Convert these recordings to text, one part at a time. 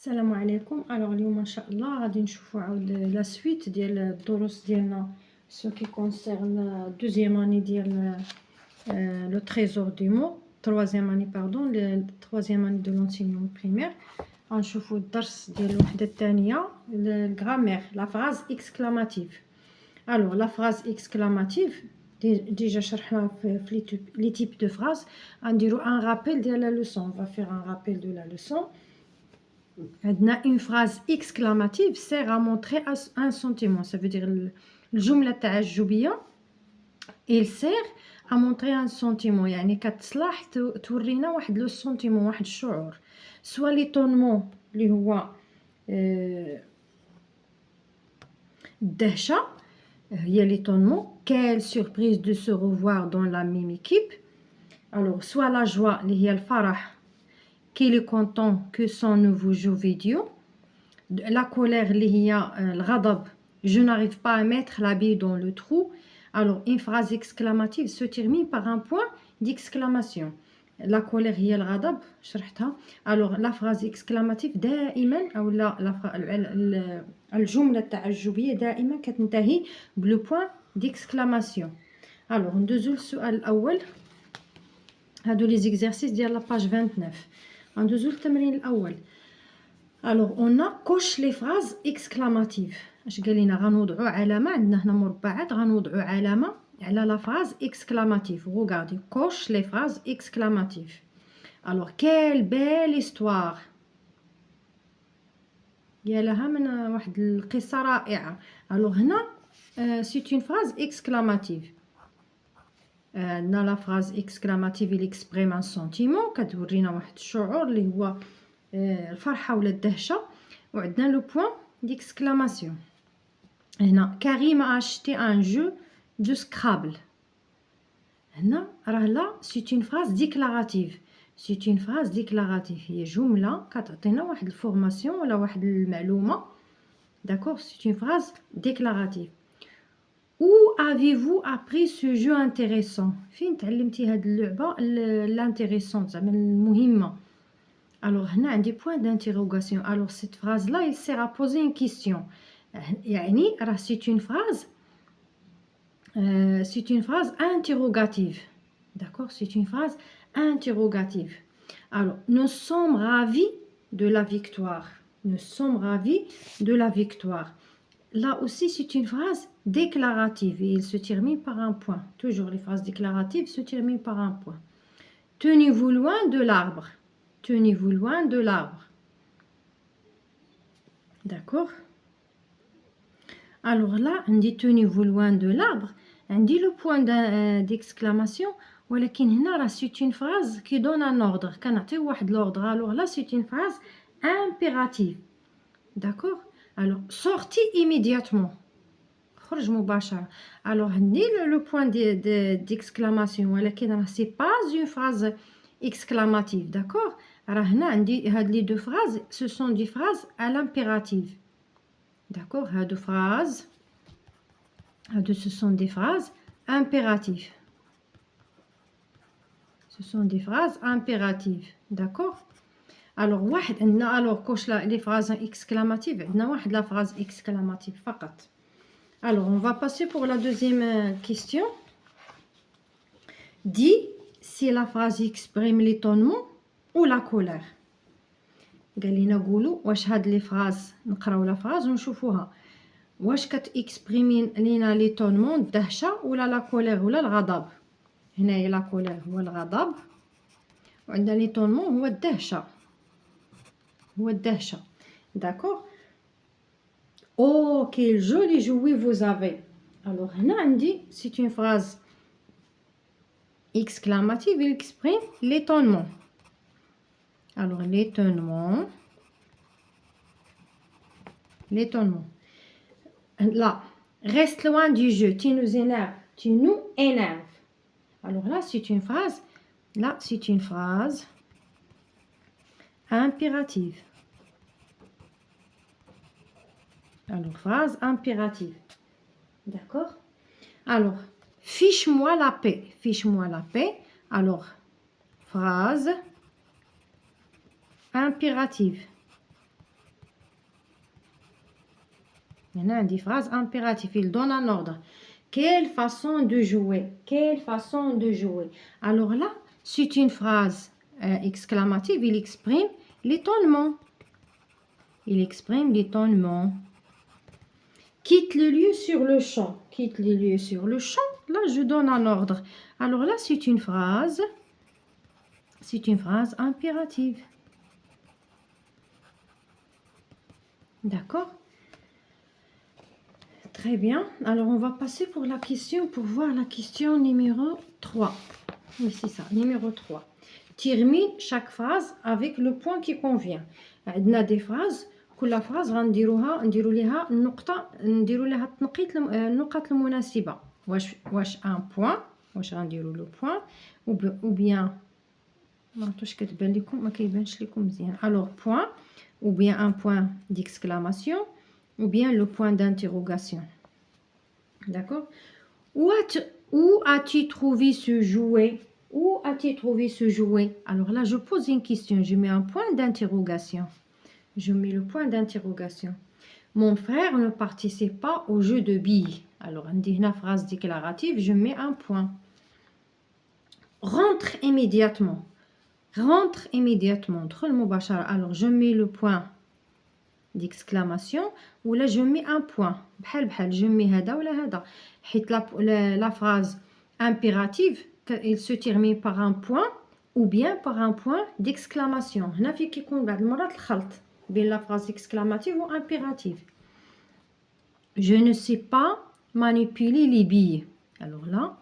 السلام عليكم. اليوم ان شاء الله غادي نشوفوا عاود لا سويت ديال الدروس ديالنا سو كي كونسيرن دوزيام اني ديال لو تريزور دو مو troisième année pardon troisième année de l'enseignement primaire. غنشوفوا الدرس ديال الوحده الثانيه الغرامير لا فراز اكسكلاماتيف. لا فراز اكسكلاماتيف déjà شرحنا في لي تيب دو فراز. غنديروا ان رابيل ديال لا لوسون. on va faire un rappel de la leçon. Une phrase exclamative sert à montrer un sentiment. Ça veut dire الجملة التعجبية il sert à montrer un sentiment. يعني كتصلح تورينا واحد لو سونتيمون واحد الشعور. سوا ليطونمون اللي هو الدهشة هي ليطونمون. quelle surprise de se revoir dans la même équipe. soit la joie اللي هي الفرح qu'il est content que son nouveau jeu vidéo. La colère اللي هي الغضب je n'arrive pas à mettre la bille dans le trou. Une phrase exclamative se termine par un point d'exclamation. La colère هي الغضب شرحتها. la phrase exclamative دائما او الجملة التعجبية دائما كتنتهي بلو point d'exclamation. ندوزو للسؤال الاول. هادو لي زيكزارسيس ديال لا باج 29. غندوزو للتمرين الاول. on a coche les phrases exclamatives. اش قال لنا؟ غنوضعوا علامه. عندنا هنا مربعات غنوضعوا علامه على لا فراز اكسكلاماتيف. regardez coche les phrases exclamatives. quelle belle histoire. يا لها من واحد القصه رائعه. هنا c'est une phrase exclamative. عندنا لا فراز اكسكلاماتيف il exprime un sentiment كتورينا واحد الشعور اللي هو الفرحه ولا الدهشه. وعندنا لو بوين ديكسكلاماسيون. هنا كريم اشتي ان جو دو سكرابل. هنا راه لا سي اون فراز ديكلاراتيف. سي اون فراز ديكلاراتيف هي جمله كتعطينا واحد الفورماسيون ولا واحد المعلومه. داكور سي اون فراز ديكلاراتيف. Où avez-vous appris ce jeu intéressant. فين تعلمتي هاد اللعبه الانتريسون زعما المهمه. هنا عندي point d'interrogation. cette phrase là il sert à poser une question. يعني راه c'est une phrase interrogative. D'accord, c'est une phrase interrogative. Nous sommes ravis de la victoire. Nous sommes ravis de la victoire. Là aussi c'est une phrase déclarative et il se termine par un point. Toujours les phrases déclaratives se terminent par un point. Tenez-vous loin de l'arbre. Tenez-vous loin de l'arbre. D'accord. Là, on dit tenez-vous loin de l'arbre. On dit le point d'exclamation. ولكن هنا c'est une phrase qui donne un ordre. كنعطيو واحد l'ordre. Là, c'est une phrase impérative. D'accord. sortez immédiatement. خرج مباشرة. عندي le point d'exclamation. ولكن c'est pas une phrase exclamative. D'accord. هنا عندي هاد لي دو phrases ce sont des phrases à l'impérative. D'accord. هادو phrases ce sont des phrases impératives. Ce sont des phrases impératives. D'accord. واحد عندنا كوش لي phrases exclamatives. عندنا واحد la phrase exclamative فقط. On va passer pour la deuxième question. Dis si la phrase exprime l'étonnement ou la colère. قال لنا قولوا واش هاد لي فراز نقراو لا فراز ونشوفوها واش كتاكسبريمي لينا ليطونمون الدهشه ولا لا كولير ولا الغضب. هنايا لا كولير هو الغضب وعندنا ليطونمون هو الدهشه. داكور. Oh quel joli jouet vous avez. هنا عندي c'est une phrase exclamative il exprime l'étonnement. L'étonnement. Là, reste loin du jeu, tu nous énerves. Là, c'est une phrase impérative. Phrase impérative. D'accord. Fiche-moi la paix. Fiche-moi la paix. Phrase impérative. هنا عندي phrase impératif, il donne un ordre. Quelle façon de jouer? Quelle façon de jouer? Alors là, c'est une phrase exclamative, il exprime l'étonnement. Il exprime l'étonnement. Quitte le lieu sur le champ. Quitte le lieu sur le champ. Là, je donne un ordre. Alors là, c'est une phrase impérative. D'accord? Très bien. Alors, on va passer pour voir la question numéro 3. Oui, c'est ça, numéro 3. Termine chaque phrase avec le point qui convient. On a des phrases. كل phrase نديروا لها النقطة نديروا لها تنقيط النقط المناسبة. واش ان بوين واش غنديروا لو بوين ou bien ما عرفتش كتبان لكم ما كيبانش لكم مزيان. Alors point ou bien un point d'exclamation ou bien le point d'interrogation. D'accord? Où as-tu trouvé ce jouet? Où as-tu trouvé ce jouet? Alors là, je pose une question. Je mets un point d'interrogation. Je mets le point d'interrogation. Mon frère ne participe pas au jeu de billes. Alors, on dit une phrase déclarative. Je mets un point. Rentre immédiatement. Rentre immédiatement. Alors, je mets le point d'exclamation ou là je mets un point. Je mets hada ou hada. La phrase impérative, il se termine par un point ou bien par un point d'exclamation. هنا في كيكون بعض المرات الخلط بين la phrase exclamative ou impérative. Je ne sais pas manipuler les billes. Alors là,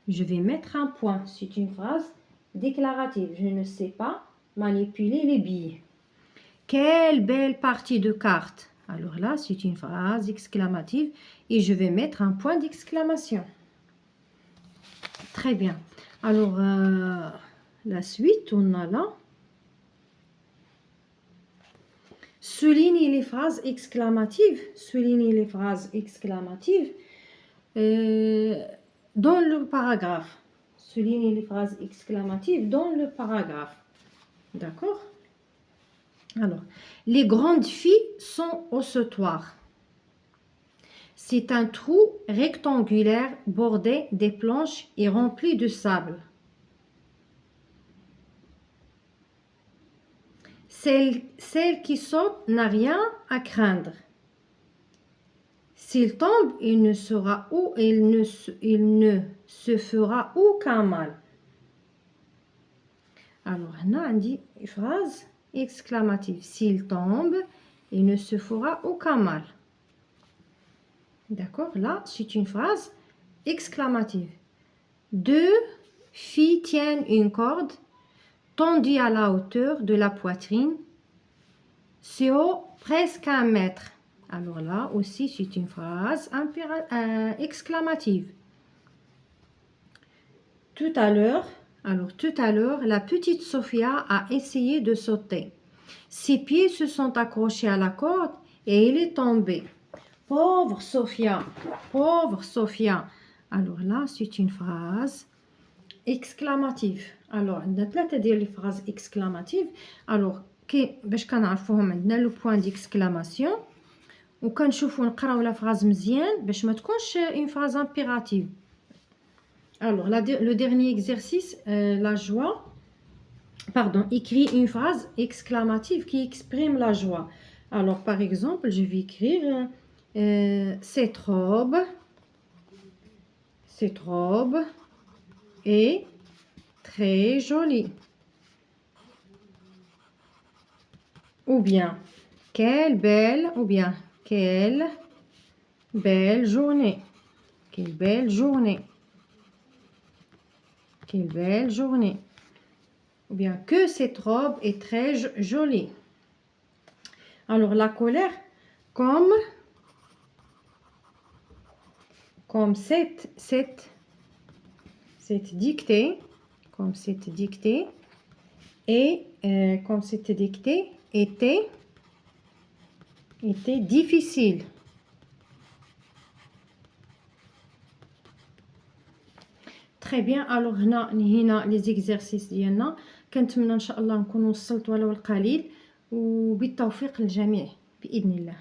je vais mettre un point. C'est une phrase déclarative. Je ne sais pas manipuler les billes. Quelle belle partie de cartes. Alors là, c'est une phrase exclamative et je vais mettre un point d'exclamation. Très bien. Alors, la suite, on a là. Soulignez les phrases exclamatives. Soulignez les phrases exclamatives dans le paragraphe. Soulignez les phrases exclamatives dans le paragraphe. D'accord? Alors, les grandes filles sont au sautoir. C'est un trou rectangulaire bordé des planches et rempli de sable. Celle qui saute n'a rien à craindre. S'il tombe, il ne se fera aucun mal. Alors, on dit une phrase exclamative. S'il tombe, il ne se fera aucun mal. D'accord? Là, c'est une phrase exclamative. Deux filles tiennent une corde tendue à la hauteur de la poitrine. C'est haut, presque 1 mètre. Alors là aussi, c'est une phrase exclamative. Tout à l'heure, la petite Sophia a essayé de sauter. Ses pieds se sont accrochés à la corde et elle est tombée. Pauvre Sophia, pauvre Sophia. Alors là, c'est une phrase exclamative. Alors, on a ثلاثة phrases exclamatives. Alors, باش كنعرفوهم عندنا le point d'exclamation وكنشوفوا نقراو la phrase مزيان باش ما تكونش une phrase impérative. Alors, le dernier exercice, la joie. Pardon, écrit une phrase exclamative qui exprime la joie. Alors, par exemple, je vais écrire cette robe est très jolie. Ou bien, quelle belle journée. Quelle belle journée. Quelle belle journée. Ou bien, que cette robe est très jolie. Alors, la colère, comme cette dictée, était difficile. Très bien. Alors هنا les exercices ديالنا كنتمنى ان شاء الله نكون وصلت ولو القليل وبالتوفيق للجميع بإذن الله.